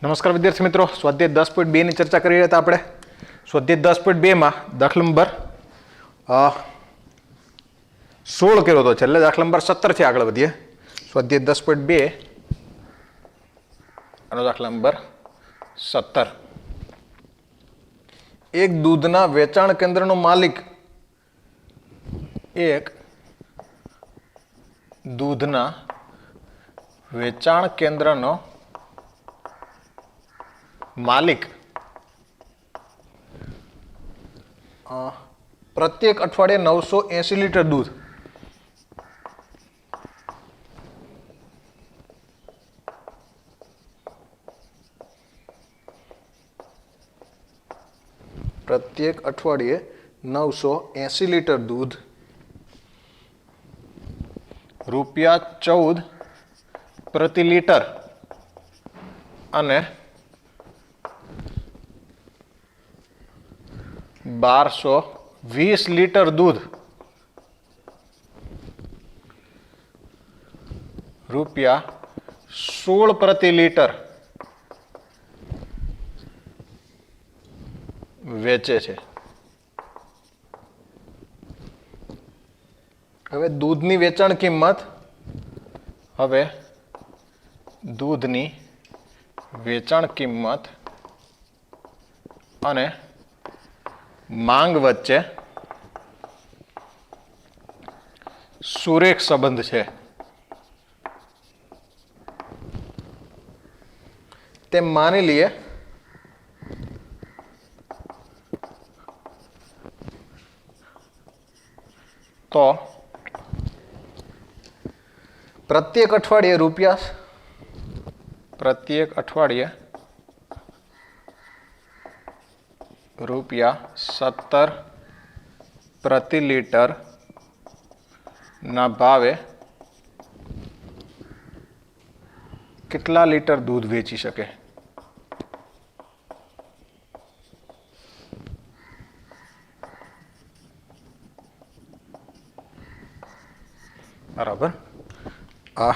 નમસ્કાર વિદ્યાર્થી મિત્રો, સ્વાધ્યાય 10.2 ની ચર્ચા કરી રહ્યા હતા આપણે. સ્વાધ્યાય 10.2 માં દાખલા નંબર 16 કર્યો હતો, છેલ્લે દાખલા નંબર 17 થી આગળ વધીએ. સ્વાધ્યાય 10.2 અને દાખલા નંબર 17. એક દૂધના વેચાણ કેન્દ્રનો માલિક દૂધના વેચાણ કેન્દ્રનો માલિક પ્રત્યેક અઠવાડિયે 980 લીટર દૂધ ₹14 પ્રતિ લીટર અને 1220 લીટર દૂધ ₹16 પ્રતિ લીટર વેચે છે. હવે દૂધની વેચાણ કિંમત અને માંગ વચ્ચે સુરેખ સંબંધ છે તેમ માની લઈએ તો પ્રત્યેક અઠવાડિયે ₹17 પ્રતિ લીટર ના ભાવે કેટલા લીટર દૂધ વેચી શકે? બરાબર. આ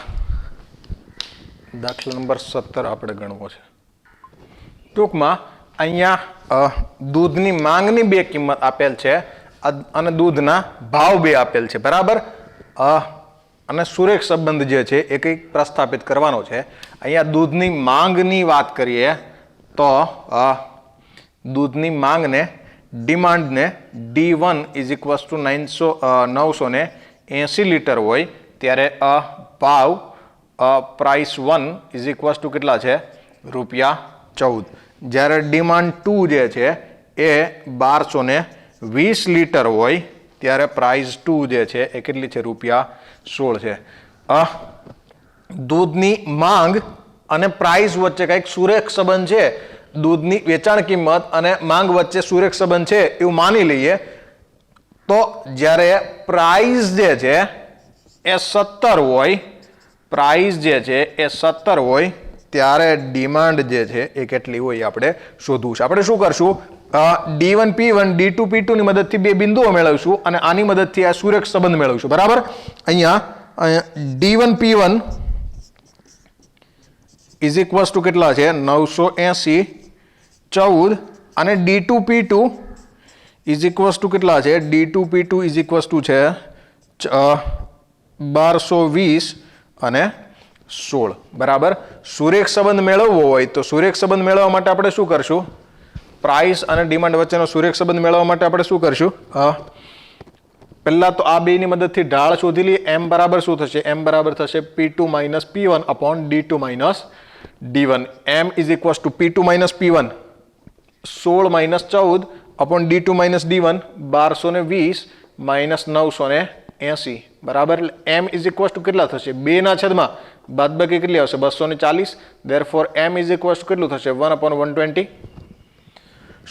દાખલા નંબર 17 આપણે ગણવો છે. ટૂંકમાં અહીંયા દૂધની માંગની બે કિંમત આપેલ છે અને દૂધના ભાવ બે આપેલ છે. બરાબર. અને સુરેખ સંબંધ જે છે એ કંઈક પ્રસ્થાપિત કરવાનો છે. અહીંયા દૂધની માંગની વાત કરીએ તો દૂધની માંગને ડિમાન્ડને D1 = 980 લીટર હોય ત્યારે ભાવ પ્રાઇસ 1 કેટલા છે? ₹14. જ્યારે ડિમાન્ડ 2 જે છે એ 1220 લીટર હોય ત્યારે પ્રાઇસ 2 જે છે એ કેટલી છે? ₹16 છે. દૂધની માંગ અને પ્રાઇસ વચ્ચે કંઈક સુરેખ સંબંધ છે. દૂધની વેચાણ કિંમત અને માંગ વચ્ચે સુરેખ સંબંધ છે એવું માની લઈએ તો જ્યારે પ્રાઇસ જે છે એ 17 હોય ત્યારે ડિમાન્ડ જે છે એ કેટલી હોય આપણે શોધવું છે. આપણે શું કરશું? D1 P1 D2 P2 ની મદદથી બે બિંદુઓ મેળવીશું અને આની મદદથી આ સુરેખ સંબંધ મેળવીશું. બરાબર. અહીંયા D1 P1 = કેટલા છે? 980 14 અને D2 P2 = કેટલા છે? D2 P2 = છે 1220 અને 16. બરાબર. સુરેખ સંબંધ મેળવવો હોય તો સુરેખ સંબંધ મેળવવા માટે આપણે શું કરશું? પ્રાઇસ અને ડિમાન્ડ વચ્ચેનો સુરેખ સંબંધ મેળવવા માટે આપણે શું કરશું? પહેલા તો આ બેની મદદથી ઢાળ શોધી લઈએ. M બરાબર શું થશે? M બરાબર થશે P2 - P1 / D2 - D1. M = P2 - P1 16 - 14 / D2 - D1 1220 - 980. બરાબર. M = કેટલા થશે? 2/છેદમાં બાદબાકી કેટલી આવશે? 240. Therefore M = કેટલું થશે? 1/120.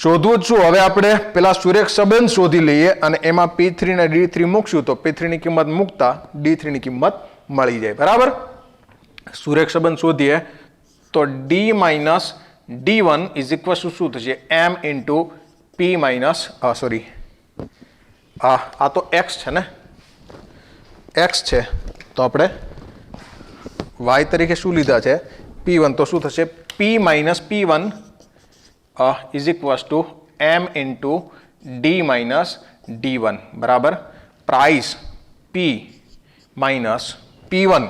શોધવું જ શું? હવે આપણે પેલા સુરેખ સંબંધ શોધી લઈએ અને એમાં P3 અને D3 મૂકશું તો P3 ની કિંમત મૂકતા D3 ની કિંમત મળી જાય. બરાબર. સુરેખ સંબંધ શોધીએ તો D - D1 = શું થશે? M × P - સોરી આ તો x છે ને, x છે તો આપણે y તરીકે શું લીધા છે? P1 તો શું થશે? P minus P1 is equals to M into D minus D1 બરાબર પ્રાઇસ P minus P1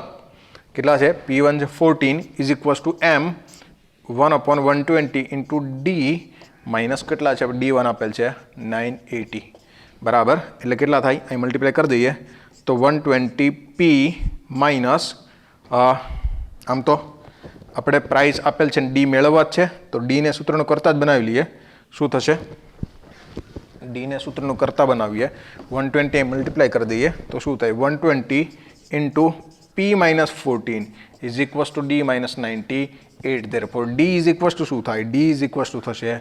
કેટલા છે P1 છે 14 is equals to M 1/120 into D minus કેટલા છે D1 આપેલ છે 980 બરાબર એટલે કેટલા થાય અહીં મલ્ટીપ્લાય કરી દઈએ તો 120P માઇનસ આમ તો આપણે પ્રાઇસ આપેલ છે ડી મેળવવા જ છે તો ડીને સૂત્રનો કરતા જ બનાવી લઈએ શું થશે ડીને સૂત્રનું કરતા બનાવીએ 120 મલ્ટીપ્લાય કરી દઈએ તો શું થાય 120 into P minus 14 is equals to D minus 98 therefore D is equals to શું થાય D is equals to થશે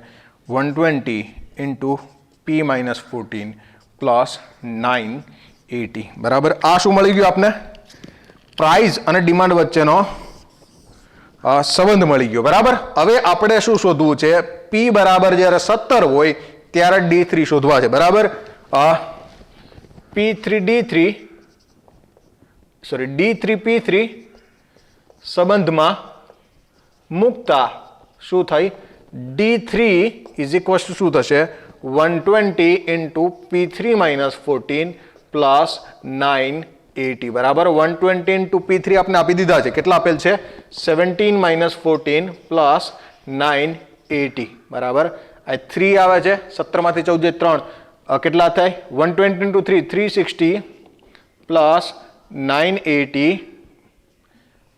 120 into P minus 14 plus 980 બરાબર આ શું મળી ગયું આપને પ્રાઇસ અને ડિમાન્ડ વચ્ચેનો સંબંધ મળી ગયો બરાબર હવે આપણે શું શોધવું છે P બરાબર જ્યારે 17 હોય ત્યારે D3 શોધવા છે બરાબર D3P3 સંબંધમાં મૂકતા શું થાય D3 is equals to શું થશે 120 into P3 minus 14 plus 980 બરાબર 120 into P3 આપણે આપી દીધા છે કેટલા આપેલ છે 17 minus 14 plus 980 બરાબર આ 3 આવે છે 17 માંથી 14 3 કેટલા થાય 120 into 3 360 plus 980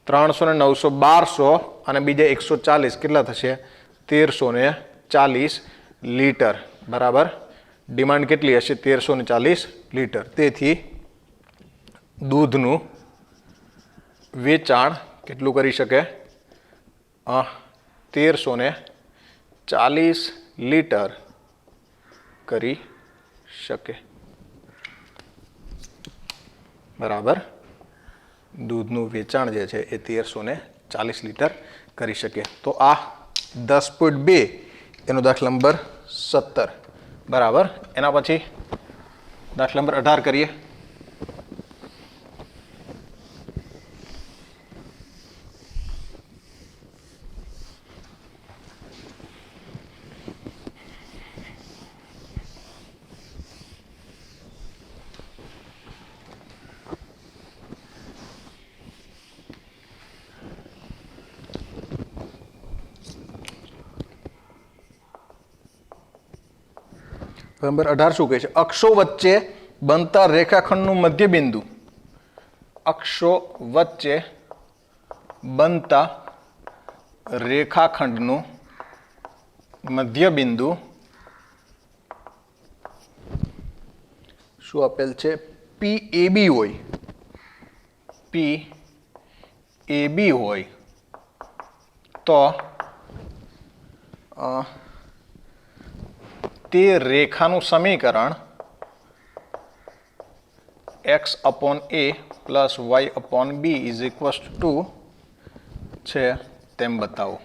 300 ને 900 1200 અને બીજા 140 કેટલા થશે 1340 લીટર બરાબર ડિમાન્ડ કેટલી હશે 1340 લીટર તેથી દૂધનું વેચાણ કેટલું કરી શકે 1340 લીટર કરી શકે બરાબર દૂધનું વેચાણ જે છે એ 1340 લીટર કરી શકે તો આ 10.2 એનો દાખલા નંબર 17 બરાબર એના પછી દાખલા નંબર 18 કરીએ નંબર 18 શું કહે છે અક્ષો વચ્ચે બનતા રેખાખંડનું મધ્યબિંદુ અક્ષો વચ્ચે બનતા રેખાખંડનું મધ્યબિંદુ શું આપેલ છે PAB હોય PAB હોય તો તે રેખાનું સમીકરણ x/a plus y/b is equals to છે તેમ બતાવો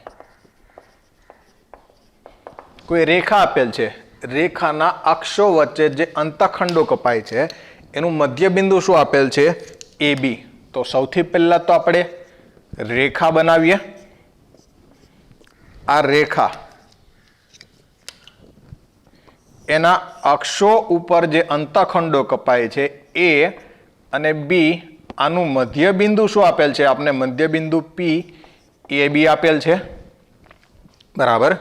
કોઈ રેખા આપેલ છે રેખાના અક્ષો વચ્ચે જે અંતખંડો કપાય છે એનું મધ્યબિંદુ શું આપેલ છે AB તો સૌથી પહેલા તો આપણે રેખા બનાવીએ આ રેખા એના અક્ષો ઉપર જે અંતખંડો કપાય છે A અને B આનું મધ્યબિંદુ શું આપેલ છે આપણે મધ્યબિંદુ PAB આપેલ છે બરાબર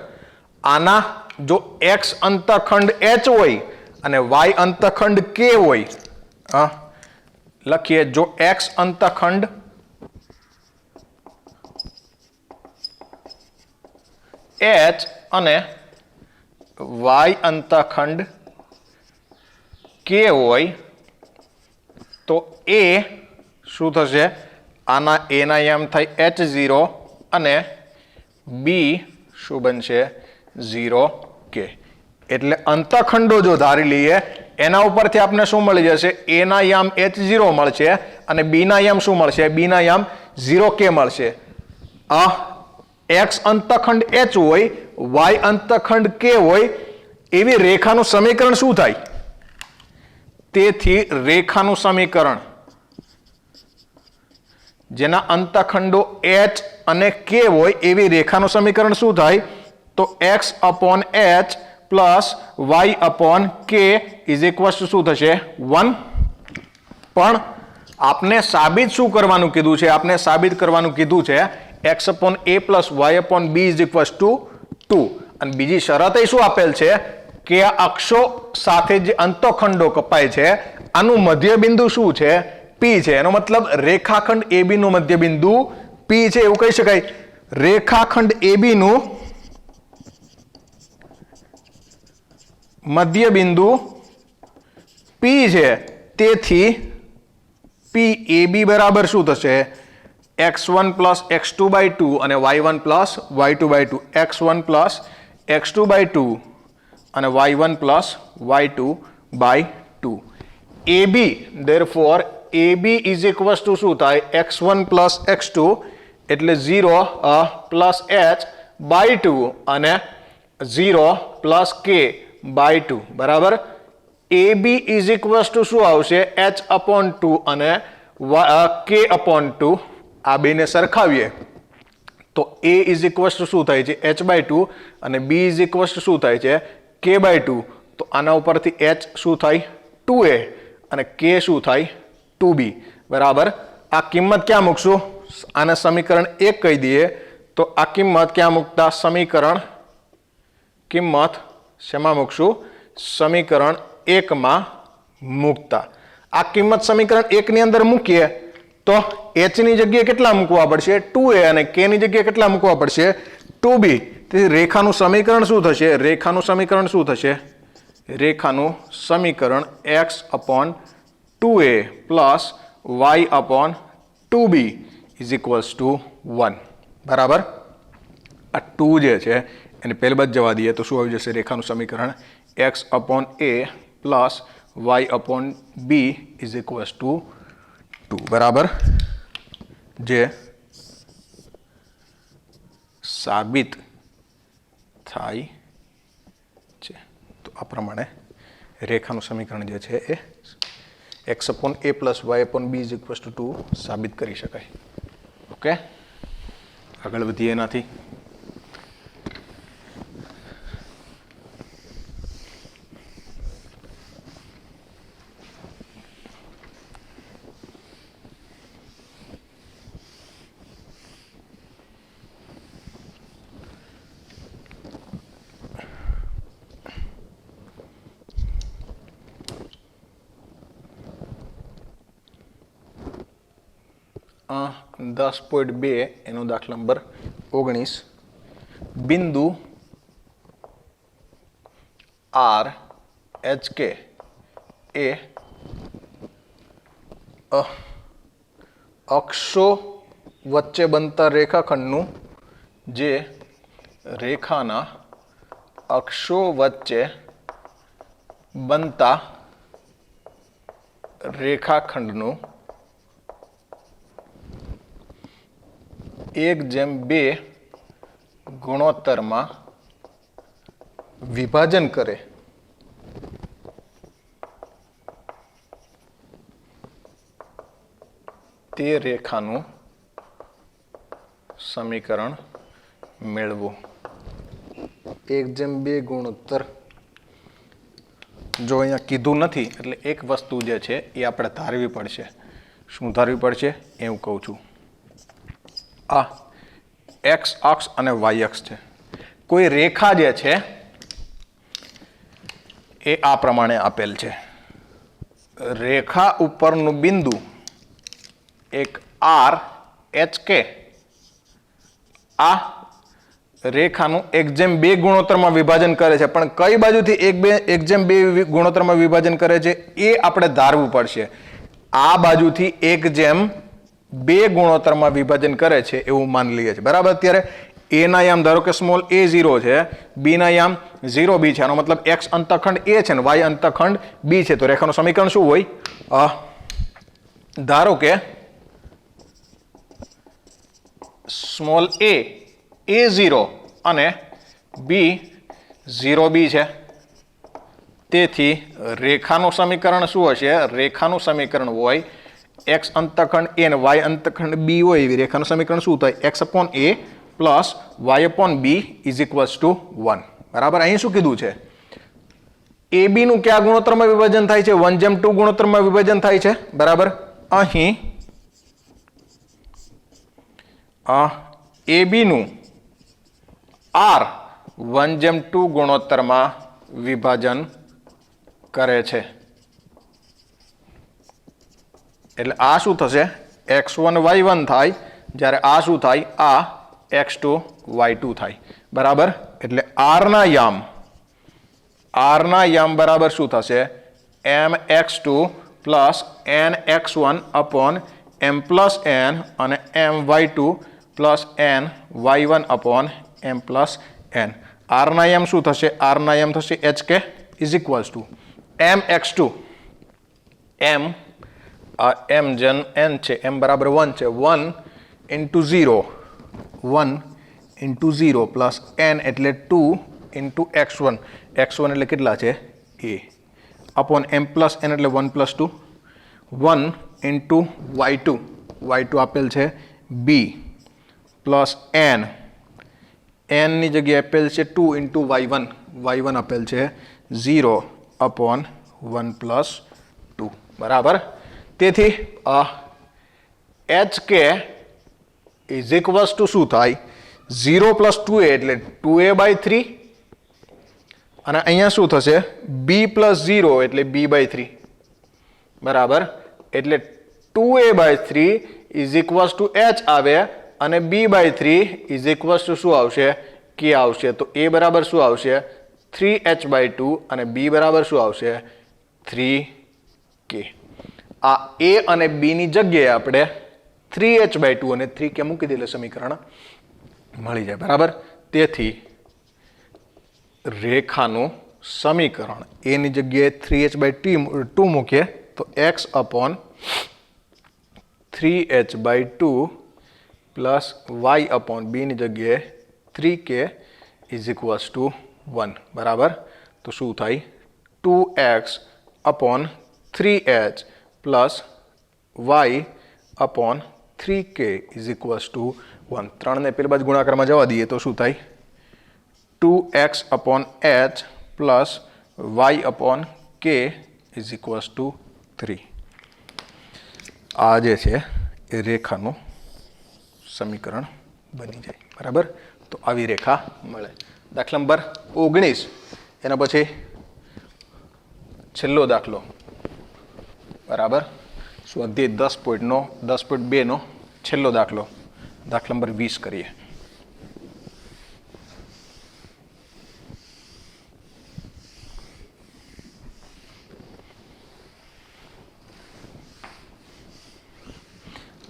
આના જો X અંતખંડ H હોય અને Y અંતખંડ K હોય લખીએ જો X અંતખંડ H અને Y અંતખંડ K હોય તો A શું થશે આના A ના યામ થાય H0 અને B શું બનશે 0K એટલે અંતખંડો જો ધારી લઈએ એના ઉપરથી આપણે શું મળી જશે A ના યામ H0 મળશે અને B ના યામ શું મળશે B ના યામ 0K મળશે આ X અંતખંડ H હોય Y અંતખંડ K હોય એવી રેખાનું સમીકરણ શું થાય તેથી રેખાનું સમીકરણ જેના અંતખંડો H અને k હોય એવી રેખાનું સમીકરણ શું થાય? તો x/h plus y/k is equals to શું થશે? 1. પણ આપને સાબિત શું કરવાનું કીધું છે? આપને સાબિત કરવાનું કીધું છે x/a plus y/b is equals to 2. અને બીજી શરત એ શું આપેલ છે કે આ અક્ષો સાથે જે અંતઃખંડો કપાય છે આનું મધ્યબિંદુ શું છે? P છે. એનો મતલબ રેખાખંડ AB નું મધ્યબિંદુ P છે એવું કહી શકાય. રેખાખંડ AB નું મધ્યબિંદુ P છે. તેથી PAB બરાબર શું થશે? x1 પ્લસ x2 બાય 2 અને y1 plus y2 by 2. x1 plus x2 by 2 અને y1 plus y2 by 2. AB therefore AB is equals to શું થાય? x1 પ્લસ x2 એટલે 0 પ્લસ h બાય 2 અને 0 પ્લસ k બાય 2 બરાબર. AB is equals to શું આવશે? h/2 અને k/2. આ બેને સરખાવીએ તો A is equals to શું થાય છે? h/2 અને B is equals to શું થાય છે? k/2. તો આના ઉપરથી h શું થાય? 2a અને k શું થાય? 2b બરાબર. આ કિંમત ક્યાં મૂકશું? આને સમીકરણ 1 કહી દઈએ તો આ કિંમત ક્યાં મૂકતા? સમીકરણ કિંમત શેમાં મૂકશું? સમીકરણ 1 માં મૂકતા. આ કિંમત સમીકરણ 1 ની અંદર મૂકીએ તો h ની જગ્યાએ કેટલા મૂકવા પડશે? 2a અને k ની જગ્યાએ કેટલા મૂકવા પડશે? 2b. તેથી રેખાનું સમીકરણ શું થશે? રેખાનું સમીકરણ શું થશે? રેખાનું સમીકરણ x/2a plus y/2b is equals to 1 બરાબર. આ 2 જે છે એને પહેલી બાદ જવા દઈએ તો શું આવી જશે? રેખાનું સમીકરણ x/a plus y/b is equals to 2 બરાબર. જે સાબિત થાય છે. તો આ પ્રમાણે રેખાનું સમીકરણ જે છે એ x/a plus y/b is equals to 2 સાબિત કરી શકાય. ઓકે, આગળ વધીએ એનાથી. આ 10.2 એનો દાખલા નંબર 19. બિંદુ R HK એ અક્ષો વચ્ચે બનતા રેખાખંડનું જે રેખાના અક્ષો વચ્ચે બનતા રેખાખંડનું 1:2 ગુણોત્તરમાં વિભાજન કરે તે રેખાનું સમીકરણ મેળવો. 1:2 ગુણોત્તર જો અહીંયા કીધું નથી એટલે એક વસ્તુ જે છે એ આપણે ધારવી પડશે. શું ધારવી પડશે એ હું કહું છું. આ x અક્ષ અને y અક્ષ છે. કોઈ રેખા જે છે એ આ પ્રમાણે આપેલ છે. રેખા ઉપરનું બિંદુ એક R HK આ રેખાનું 1:2 ગુણોત્તરમાં વિભાજન કરે છે. પણ કઈ બાજુથી 1:2 ગુણોત્તરમાં વિભાજન કરે છે એ આપણે ધારવું પડશે. આ બાજુથી 1:2 ગુણોત્તરમાં વિભાજન કરે છે એવું માની લઈએ છીએ બરાબર. અત્યારે a ના યામ ધારો કે સ્મોલ a 0 છે, b ના યામ 0b છે. આનો મતલબ x અંતઃખંડ a છે ને y અંતઃખંડ b છે. તો રેખાનું સમીકરણ શું હોય? ધારો કે સ્મોલ a a0 અને b 0b છે. તેથી રેખાનું સમીકરણ શું હશે? રેખાનું સમીકરણ હોય x અંતખંડ a અને y અંતખંડ b હોય એવી રેખાનું સમીકરણ શું થાય? x upon a plus y upon b is equals to 1. બરાબર. અહીં શું કીધું છે? ab નું કયા ગુણોત્તરમાં વિભાજન થાય છે? 1:2 ગુણોત્તરમાં વિભાજન થાય છે. બરાબર. અહીં ab નું r 1:2 ગુણોત્તરમાં વિભાજન કરે છે. એટલે આ શું થશે? x1 y1 થાય, જ્યારે આ શું થાય? આ x2 y2 થાય. બરાબર. એટલે r ના યામ બરાબર શું થશે? mx2 plus nx1 upon m plus n અને my2 plus ny1 upon m plus n. r ના યામ શું થશે? r ના યામ થશે hk is equals to mx2 m જન n છે, m બરાબર 1 છે, 1 ઇન્ટુ 0 પ્લસ n એટલે 2 ઇન્ટુ x1 એટલે કેટલા છે? a upon m plus n એટલે 1 પ્લસ 2 1 ઇન્ટુ y2 આપેલ છે b પ્લસ n ની જગ્યાએ આપેલ છે 2 ઇન્ટુ y1 આપેલ છે 0 અપોન 1 પ્લસ 2. બરાબર. તેથી HK ઇઝ ઇક્વલ્સ ટુ શું થાય? 0 પ્લસ 2a એટલે 2a/3 અને અહીંયા શું થશે? b પ્લસ 0 એટલે b/3. બરાબર. એટલે 2a/3 is equals to h આવે અને b/3 ઇઝ ઇક્વલ્સ ટુ શું આવશે? k આવશે. તો a બરાબર શું આવશે? 3h/2 અને b બરાબર શું આવશે? 3k. આ a અને b ની જગ્યાએ આપણે 3h/2 અને 3k મૂકી દઈએ, સમીકરણ મળી જાય. બરાબર. તેથી રેખાનું સમીકરણ a ની જગ્યાએ 3h/2 મૂકીએ તો x upon 3h/2 plus y upon b ની જગ્યાએ 3k ઇઝ ઇક્વલ્સ ટુ 1. બરાબર. તો શું થાય? 2x upon 3h plus y upon 3k is equals to 1. 3 ને પેલી બાજુ ગુણાકારમાં જવા દઈએ તો શું થાય? 2x upon h plus y upon k is equals to 3. આ જે છે એ રેખાનું સમીકરણ બની જાય. બરાબર. તો આવી રેખા મળે. દાખલા નંબર 19 એના પછી છેલ્લો દાખલો. બરાબર. સ્વાધ્યાય 10.2 નો છેલ્લો દાખલો, દાખલા નંબર 20 કરીએ.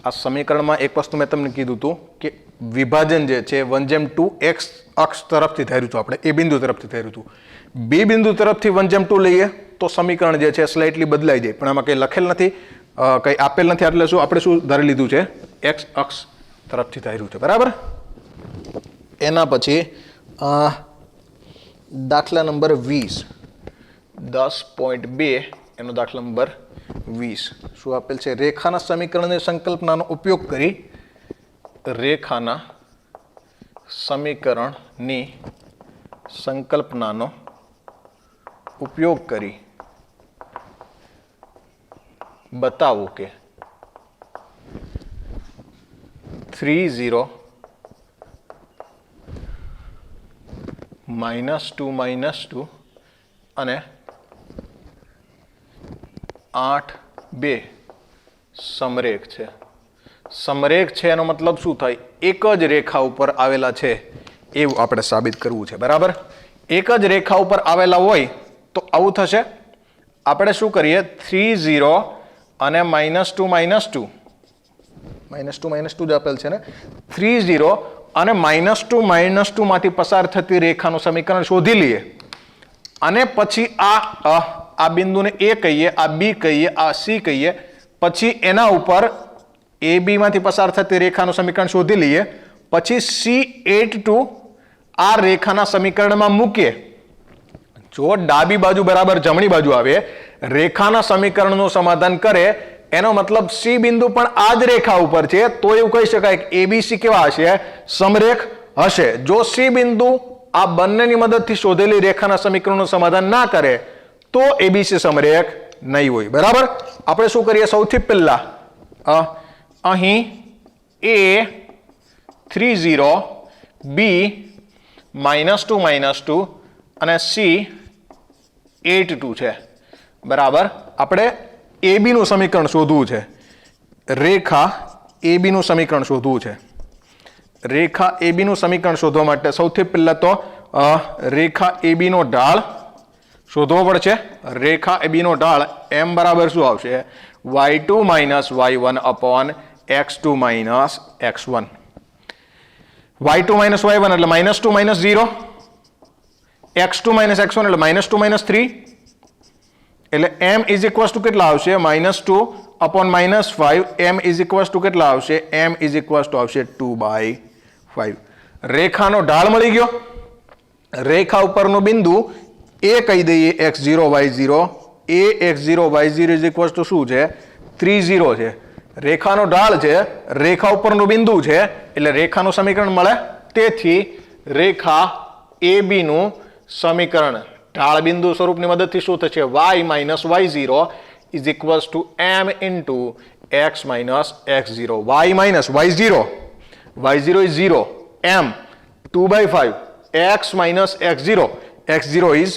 આ સમીકરણમાં એક વસ્તુ મેં તમને કીધું હતું કે વિભાજન જે છે 1:2 x અક્ષ તરફથી થયું હતું, આપણે એ બિંદુ તરફથી થયું હતું. b બિંદુ તરફથી 1:2 લઈએ તો સમીકરણ જે છે સ્લાઇટલી બદલાઈ જાય, પણ આમાં કંઈ લખેલ નથી, કંઈ આપેલ નથી. એટલે શું આપણે શું ધારી લીધું છે? x અક્ષ તરફથી થયું છે. બરાબર. એના પછી દાખલા નંબર 20 10.2 એનો દાખલા નંબર 20 શું આપેલ છે? રેખાના સમીકરણની સંકલ્પનાનો ઉપયોગ કરી રેખાના સમીકરણની સંકલ્પનાનો ઉપયોગ કરી બતાવો કે 3 0 -2 -2 અને 8 2 સમરેખ છે. સમરેખ છે એનો મતલબ શું થાય? એક જ રેખા ઉપર આવેલા છે એવું આપણે સાબિત કરવું છે. બરાબર. એક જ રેખા ઉપર આવેલા હોય તો આવું થશે. આપણે શું કરીએ? 3 0 અને -2 -2 જ આપેલ છે ને. 3 0 અને -2 માંથી પસાર થતી રેખાનું સમીકરણ શોધી લઈએ અને પછી આ બિંદુને a કહીએ, આ b કહીએ, આ c કહીએ. પછી એના ઉપર ab માંથી પસાર થતી રેખાનું સમીકરણ શોધી લઈએ. પછી C8 આ રેખાના સમીકરણમાં મૂકીએ. જો ડાબી બાજુ બરાબર જમણી બાજુ આવે, રેખાના સમીકરણનું સમાધાન કરે એનો મતલબ સી બિંદુ પણ આ જ રેખા ઉપર છે, તો એવું કહી શકાય કે એબીસી કેવા હશે? સમરેખ હશે. જો સી બિંદુ આ બંનેની મદદથી શોધેલી રેખાના સમીકરણનું સમાધાન ના કરે તો એબીસી સમરેખ નહીં હોય. બરાબર. આપણે શું કરીએ? સૌથી પહેલા અહીં A 30 B -2 અને C 8 છે. બરાબર. આપણે AB નું સમીકરણ શોધવું છે. રેખા AB નું સમીકરણ શોધવું છે. રેખા AB નું સમીકરણ શોધવા માટે સૌથી પહેલા તો રેખા AB નો ઢાળ શોધવો પડશે. રેખા AB નો ઢાળ m બરાબર શું આવશે? y2 - y1 upon x2 - x1. y2 - y1 એટલે -2 - 0, x2 - x1 એટલે -2 - 3, એટલે m ઇઝ ઇક્વલ્સ ટુ કેટલા આવશે? -2 upon -5. m is equals to કેટલા આવશે? m ઇઝ ઇક્વલ્સ ટુ આવશે 2/5. રેખાનો ઢાળ મળી ગયો. રેખા ઉપરનું બિંદુ એ કહી દઈએ x0 y0. a x0 y0 is equals to શું છે? 30 છે. રેખાનો ઢાળ છે, રેખા ઉપરનું બિંદુ છે, એટલે રેખાનું સમીકરણ મળે. તેથી રેખા AB નું સમીકરણ ઢાળ બિંદુ સ્વરૂપની મદદથી શું થશે? y - y0 is equals to m into x - x0. y - y0, y0 is 0, m 2/5, x - x0, x0 is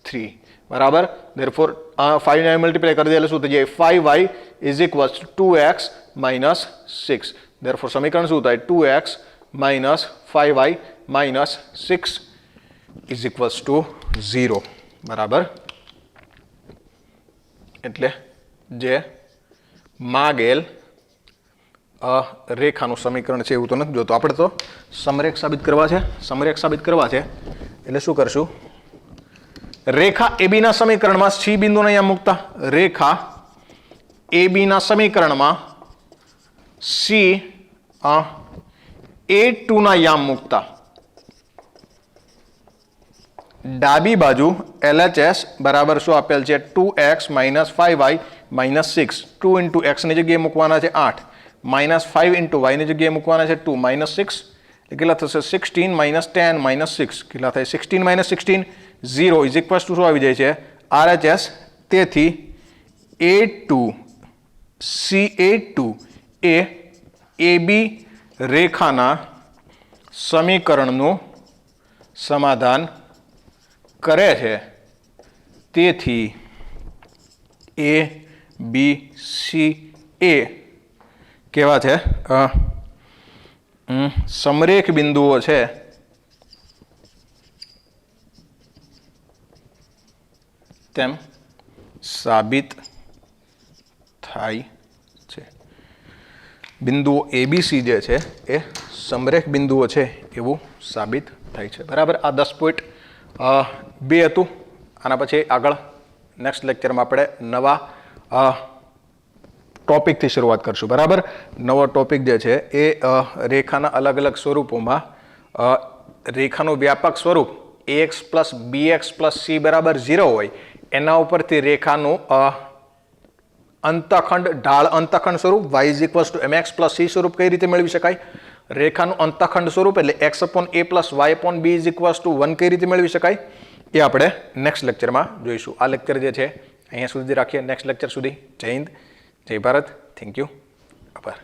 3. બરાબર. therefore 5 ને મલ્ટીપ્લાય કરી દે એટલે શું થઈ જાય? 5y is equals to 2x - 6. therefore સમીકરણ શું થાય? 2x - 5y - 6 is equals to 0. બરાબર. એટલે જે માગેલ રેખાનું સમીકરણ છે એવું તો નથી જોતું. આપણે તો સમરેખ સાબિત કરવા છે. સમરેખ સાબિત કરવા છે એટલે શું કરશું? રેખા AB ના સમીકરણમાં C બિંદુને અહીંયા મૂકતા, રેખા AB ના સમીકરણમાં C A2 ના યામ મૂકતા, ડાબી બાજુ LHS બરાબર શું આપેલ છે? 2x - 5y - 6. 2 into x ની જગ્યાએ મૂકવાના છે 8, -5 into y ની જગ્યાએ મૂકવાના છે 2, -6 એટલે કેટલા થશે? 16 - 10 - 6 કેટલા થાય? 16 - 16, 0 ઇઝ ઇક્વલ્સ ટુ શું આવી જાય છે? RHS. તેથી A2 C8 એ AB રેખાના સમીકરણનું સમાધાન કરે છે. તેથી A B C A કેવા છે? સમરેખ બિંદુઓ છે. તેમ સાબિત થાય છે. બિંદુઓ ABC જે છે એ સમરેખ બિંદુઓ છે એવું સાબિત થાય છે. બરાબર. આ 10.2 હતું. આના પછી આગળ નેક્સ્ટ લેક્ચરમાં આપણે નવા ટોપિકથી શરૂઆત કરશું. બરાબર. નવો ટોપિક જે છે એ રેખાના અલગ અલગ સ્વરૂપોમાં રેખાનું વ્યાપક સ્વરૂપ ax + bx + c બરાબર 0 હોય એના ઉપરથી રેખાનું અંતખંડ ઢાળ અંતખંડ સ્વરૂપ y = mx + c સ્વરૂપ કઈ રીતે મેળવી શકાય? રેખાનું અંતખંડ સ્વરૂપ એટલે x/a + y/b = 1 કઈ રીતે મેળવી શકાય? એ આપણે નેક્સ્ટ લેક્ચરમાં જોઈશું. આ લેક્ચર જે છે અહીંયા સુધી રાખીએ. નેક્સ્ટ લેક્ચર સુધી જય હિન્દ, જય ભારત. Thank you. આભાર.